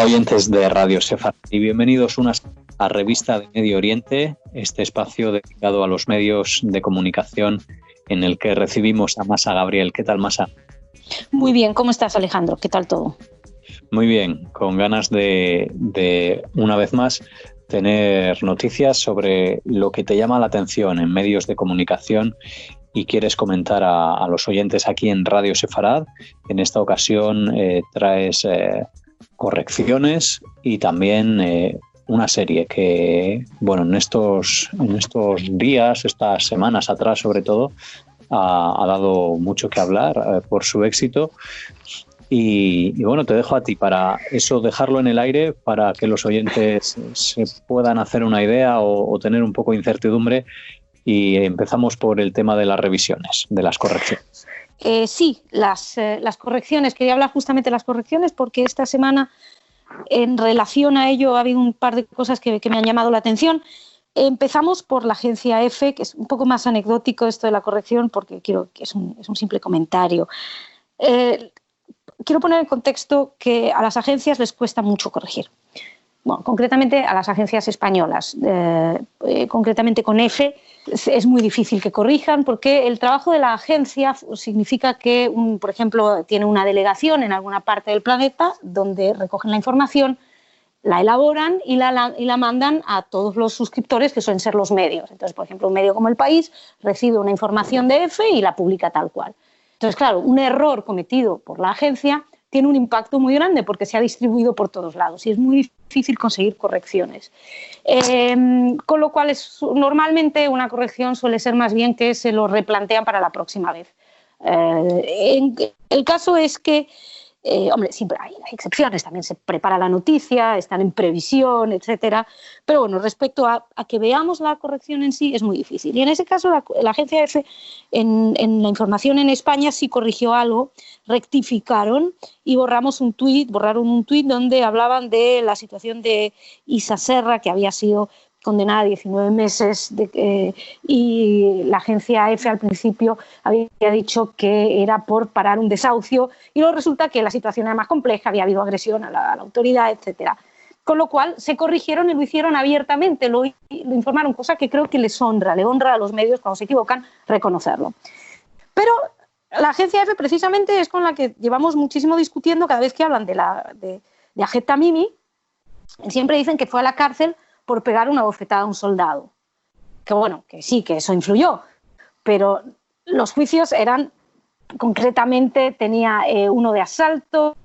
Hola oyentes de Radio Sefarad y bienvenidos a Revista de Medio Oriente, este espacio dedicado a los medios de comunicación en el que recibimos a Masa Gabriel. ¿Qué tal, Masa? Muy bien, ¿cómo estás, Alejandro? ¿Qué tal todo? Muy bien, con ganas de una vez más tener noticias sobre lo que te llama la atención en medios de comunicación y quieres comentar a los oyentes aquí en Radio Sefarad. En esta ocasión traes correcciones y también una serie que, bueno, en estos días, estas semanas atrás sobre todo, ha dado mucho que hablar por su éxito. Y bueno, te dejo a ti para eso, dejarlo en el aire para que los oyentes se puedan hacer una idea o tener un poco de incertidumbre. Y empezamos por el tema de las revisiones, de las correcciones. Sí, las correcciones. Quería hablar justamente de las correcciones porque esta semana, en relación a ello, ha habido un par de cosas que me han llamado la atención. Empezamos por la agencia EFE, que es un poco más anecdótico esto de la corrección porque quiero que es un simple comentario. Quiero poner en contexto que a las agencias les cuesta mucho corregir. Bueno, concretamente a las agencias españolas, concretamente con EFE, es muy difícil que corrijan porque el trabajo de la agencia significa que, por ejemplo, tiene una delegación en alguna parte del planeta donde recogen la información, la elaboran y la mandan a todos los suscriptores, que suelen ser los medios. Entonces, por ejemplo, un medio como El País recibe una información de EFE y la publica tal cual. Entonces, claro, un error cometido por la agencia tiene un impacto muy grande porque se ha distribuido por todos lados y es muy difícil conseguir correcciones. Con lo cual, normalmente una corrección suele ser más bien que se lo replantean para la próxima vez. El caso es que, hombre, siempre hay excepciones, también se prepara la noticia, están en previsión, etcétera. Pero bueno, respecto a que veamos la corrección en sí, es muy difícil. Y en ese caso, la agencia EFE, en la información en España, sí corrigió algo, rectificaron y borraron un tuit donde hablaban de la situación de Isa Serra, que había sido condenada a 19 meses y la agencia EFE al principio había dicho que era por parar un desahucio y luego resulta que la situación era más compleja, había habido agresión a la autoridad, etcétera. Con lo cual se corrigieron y lo hicieron abiertamente, lo informaron, cosa que creo que le honra a los medios cuando se equivocan reconocerlo. Pero la agencia EFE precisamente es con la que llevamos muchísimo discutiendo cada vez que hablan de Ahed Tamimi. Siempre dicen que fue a la cárcel por pegar una bofetada a un soldado. Que bueno, que sí, que eso influyó, pero los juicios eran, concretamente, tenía uno de asalto,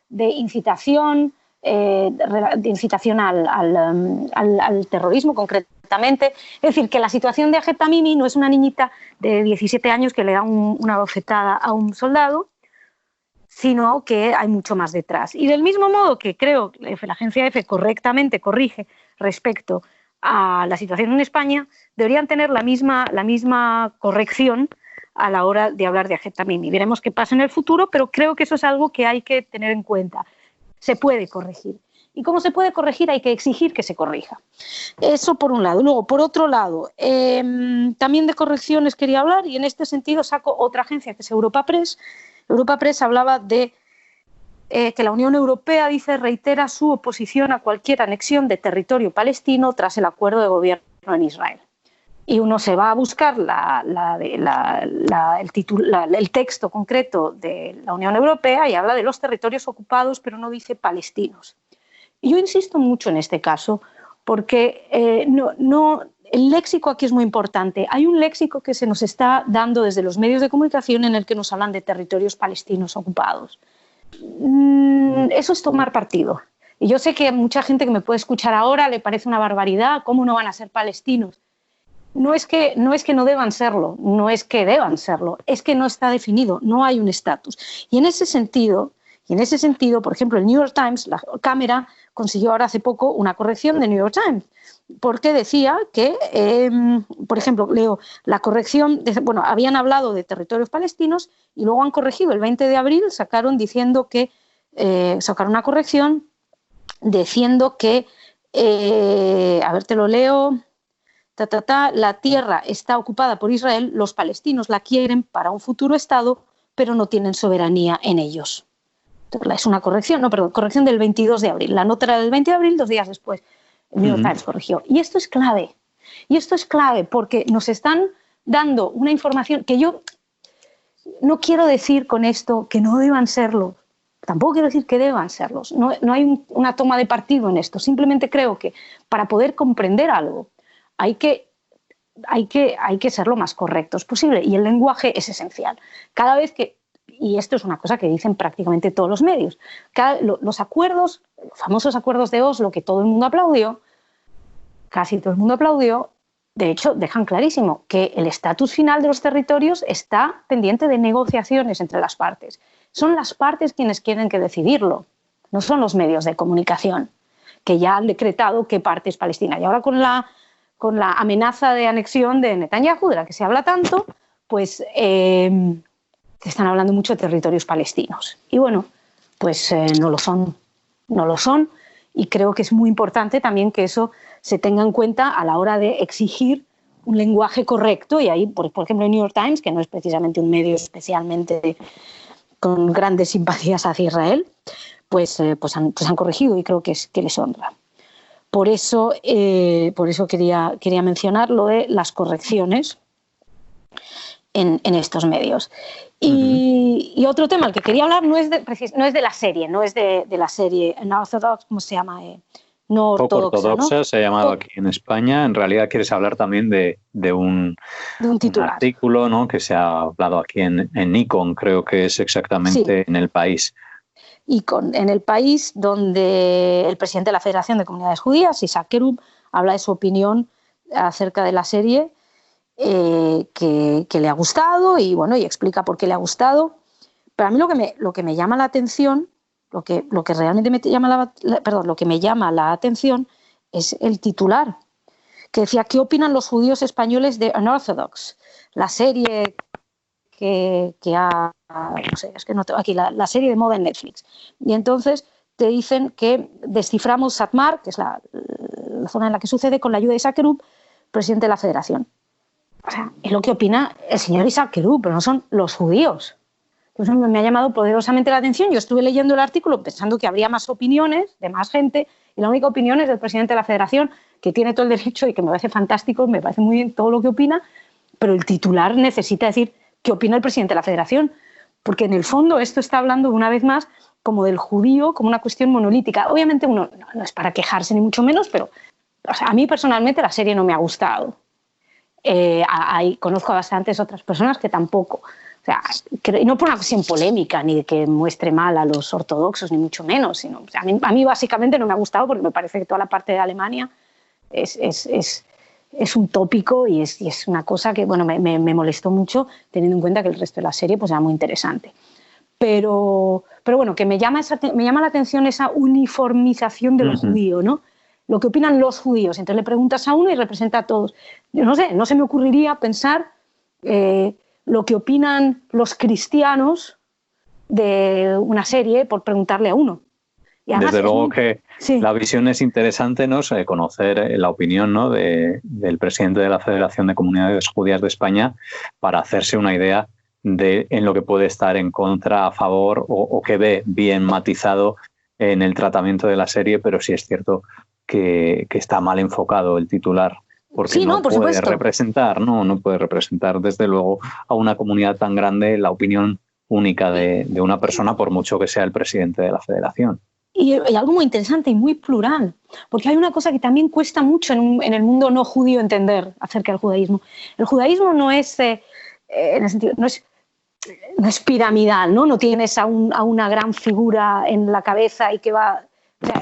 de incitación al terrorismo, concretamente. Es decir, que la situación de Ahed Tamimi no es una niñita de 17 años que le da una bofetada a un soldado, sino que hay mucho más detrás. Y del mismo modo que creo que la agencia EFE correctamente corrige respecto a la situación en España, deberían tener la misma corrección a la hora de hablar de Ahed Tamimi. Veremos qué pasa en el futuro, pero creo que eso es algo que hay que tener en cuenta. Se puede corregir. Y como se puede corregir, hay que exigir que se corrija. Eso por un lado. Luego, por otro lado, también de correcciones quería hablar y en este sentido saco otra agencia que es Europa Press. Europa Press hablaba de que la Unión Europea, dice, reitera su oposición a cualquier anexión de territorio palestino tras el acuerdo de gobierno en Israel. Y uno se va a buscar el texto concreto de la Unión Europea y habla de los territorios ocupados, pero no dice palestinos. Y yo insisto mucho en este caso porque el léxico aquí es muy importante. Hay un léxico que se nos está dando desde los medios de comunicación en el que nos hablan de territorios palestinos ocupados. Eso es tomar partido. Y yo sé que a mucha gente que me puede escuchar ahora le parece una barbaridad, ¿cómo no van a ser palestinos? No es que no deban serlo, no es que deban serlo, es que no está definido, no hay un estatus. Y en ese sentido, por ejemplo, el New York Times, la Cámara, consiguió ahora hace poco una corrección de New York Times, porque decía que, por ejemplo, leo la corrección, habían hablado de territorios palestinos y luego han corregido, el 20 de abril sacaron una corrección diciendo que, a ver, te lo leo, la tierra está ocupada por Israel, los palestinos la quieren para un futuro Estado, pero no tienen soberanía en ellos. es una corrección, no, perdón, corrección del 22 de abril. La nota era del 20 de abril, 2 días después. El New York Times corrigió. Y esto es clave. Y esto es clave porque nos están dando una información que yo no quiero decir con esto que no deban serlo. Tampoco quiero decir que deban serlos. No hay una toma de partido en esto. Simplemente creo que para poder comprender algo hay que ser lo más correctos posible. Y el lenguaje es esencial. Cada vez que, y esto es una cosa que dicen prácticamente todos los medios, los acuerdos, los famosos acuerdos de Oslo, que todo el mundo aplaudió, casi todo el mundo aplaudió, de hecho dejan clarísimo que el estatus final de los territorios está pendiente de negociaciones entre las partes. Son las partes quienes tienen que decidirlo, no son los medios de comunicación, que ya han decretado qué parte es Palestina. Y ahora con la amenaza de anexión de Netanyahu, de la que se habla tanto, pues se están hablando mucho de territorios palestinos. Y bueno, pues no lo son, y creo que es muy importante también que eso se tenga en cuenta a la hora de exigir un lenguaje correcto. Y ahí, por ejemplo, el New York Times, que no es precisamente un medio especialmente con grandes simpatías hacia Israel, pues han corrigido, y creo que les honra. Por eso quería mencionar lo de las correcciones en estos medios. Y otro tema al que quería hablar no es de la serie, no es de la serie Unorthodox, ¿cómo se llama? No ortodoxa. Poco ortodoxa, ¿no? Se ha llamado aquí en España. En realidad quieres hablar también de un artículo, ¿no?, que se ha hablado aquí en Nikon, creo que es exactamente, sí, en El País. En El País, donde el presidente de la Federación de Comunidades Judías, Isaac Kerub, habla de su opinión acerca de la serie, que le ha gustado, y bueno, y explica por qué le ha gustado. Pero a mí lo que me llama la atención, lo que realmente me llama la atención es el titular, que decía: ¿qué opinan los judíos españoles de Unorthodox? La serie no sé, es que no tengo aquí la serie de moda en Netflix. Y entonces te dicen que desciframos Satmar, que es la zona en la que sucede, con la ayuda de Isaac Kerub, presidente de la Federación. O sea, es lo que opina el señor Isaac Kerub, pero no son los judíos. Pues me ha llamado poderosamente la atención. Yo estuve leyendo el artículo pensando que habría más opiniones de más gente, y la única opinión es del presidente de la Federación, que tiene todo el derecho y que me parece fantástico, me parece muy bien todo lo que opina, pero el titular necesita decir qué opina el presidente de la Federación, porque en el fondo esto está hablando una vez más como del judío, como una cuestión monolítica. Obviamente no es para quejarse ni mucho menos, pero a mí personalmente la serie no me ha gustado. Conozco a bastantes otras personas que tampoco. O sea, no por una cuestión polémica, ni de que muestre mal a los ortodoxos, ni mucho menos, sino, o sea, a mí básicamente no me ha gustado porque me parece que toda la parte de Alemania es un tópico, y es una cosa que bueno, me molestó mucho, teniendo en cuenta que el resto de la serie pues era muy interesante. Pero bueno, que me llama la atención esa uniformización de lo judío, ¿no? Lo que opinan los judíos. Entonces le preguntas a uno y representa a todos. Yo no sé, no se me ocurriría pensar lo que opinan los cristianos de una serie por preguntarle a uno. Y además, desde luego que sí, la visión es interesante, ¿no? Conocer la opinión, ¿no?, del presidente de la Federación de Comunidades Judías de España, para hacerse una idea de en lo que puede estar en contra, a favor, o que ve bien matizado en el tratamiento de la serie. Pero sí es cierto que está mal enfocado el titular, porque sí, no puede representar, no puede representar desde luego a una comunidad tan grande la opinión única de una persona, por mucho que sea el presidente de la Federación. Y algo muy interesante y muy plural, porque hay una cosa que también cuesta mucho en el mundo no judío entender acerca del judaísmo. El judaísmo no es, en el sentido, no es piramidal, no tienes a una gran figura en la cabeza y que va... O sea,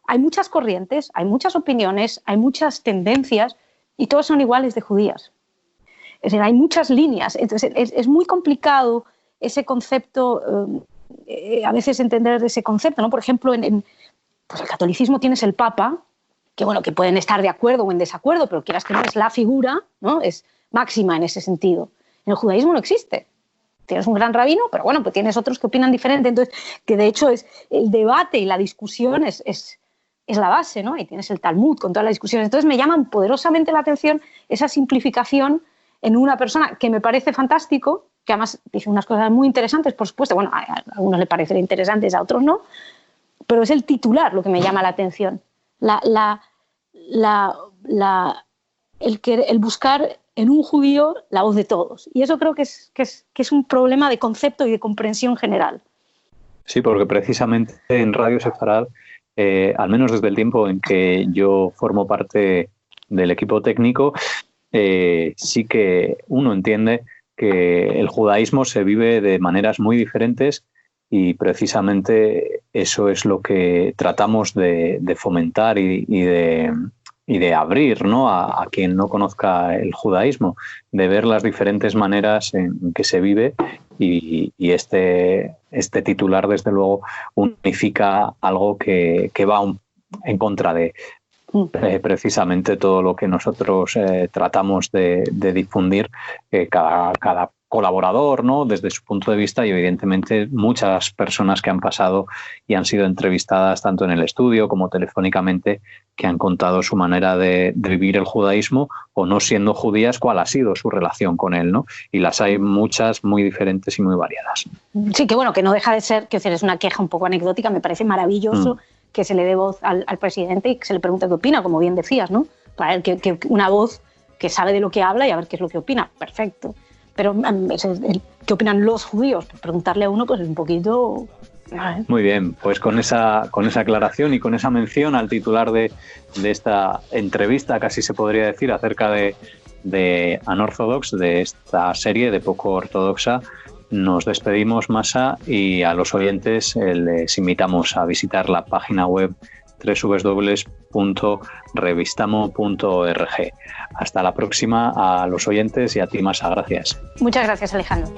hay muchas corrientes, hay muchas opiniones, hay muchas tendencias, y todas son iguales de judías. Es decir, hay muchas líneas. Entonces es muy complicado ese concepto, a veces entender ese concepto, ¿no? Por ejemplo, pues el catolicismo tienes el Papa, que bueno, que pueden estar de acuerdo o en desacuerdo, pero quieras que no, es la figura, ¿no? Es máxima en ese sentido. En el judaísmo no existe. Tienes un gran rabino, pero bueno, pues tienes otros que opinan diferente. Entonces, que de hecho es el debate y la discusión es la base, ¿no? Y tienes el Talmud con todas las discusiones. Entonces me llaman poderosamente la atención esa simplificación en una persona, que me parece fantástico, que además dice unas cosas muy interesantes, por supuesto. Bueno, a algunos le parecerán interesantes, a otros no, pero es el titular lo que me llama la atención. El buscar en un judío la voz de todos. Y eso creo que es un problema de concepto y de comprensión general. Sí, porque precisamente en Radio Sefarad, al menos desde el tiempo en que yo formo parte del equipo técnico, sí que uno entiende que el judaísmo se vive de maneras muy diferentes y precisamente eso es lo que tratamos de fomentar y de abrir, ¿no?, a quien no conozca el judaísmo, de ver las diferentes maneras en que se vive y este titular, desde luego, unifica algo que va en contra de precisamente todo lo que nosotros tratamos de difundir, cada colaborador, ¿no?, desde su punto de vista, y evidentemente muchas personas que han pasado y han sido entrevistadas tanto en el estudio como telefónicamente, que han contado su manera de vivir el judaísmo, o no siendo judías, cuál ha sido su relación con él, ¿no? Y las hay muchas, muy diferentes y muy variadas. Sí, que bueno, que no deja de ser, que es una queja un poco anecdótica. Me parece maravilloso que se le dé voz al presidente y que se le pregunte qué opina, como bien decías, ¿no? Para que una voz que sabe de lo que habla y a ver qué es lo que opina. Perfecto. Pero ¿qué opinan los judíos? Preguntarle a uno pues es un poquito... Muy bien, pues con esa aclaración y con esa mención al titular de esta entrevista, casi se podría decir, acerca de Unorthodox, de esta serie de poco ortodoxa, nos despedimos, Masa, y a los oyentes les invitamos a visitar la página web www.revistamo.org. Hasta la próxima a los oyentes y a ti, Masa. Gracias. Muchas gracias, Alejandro.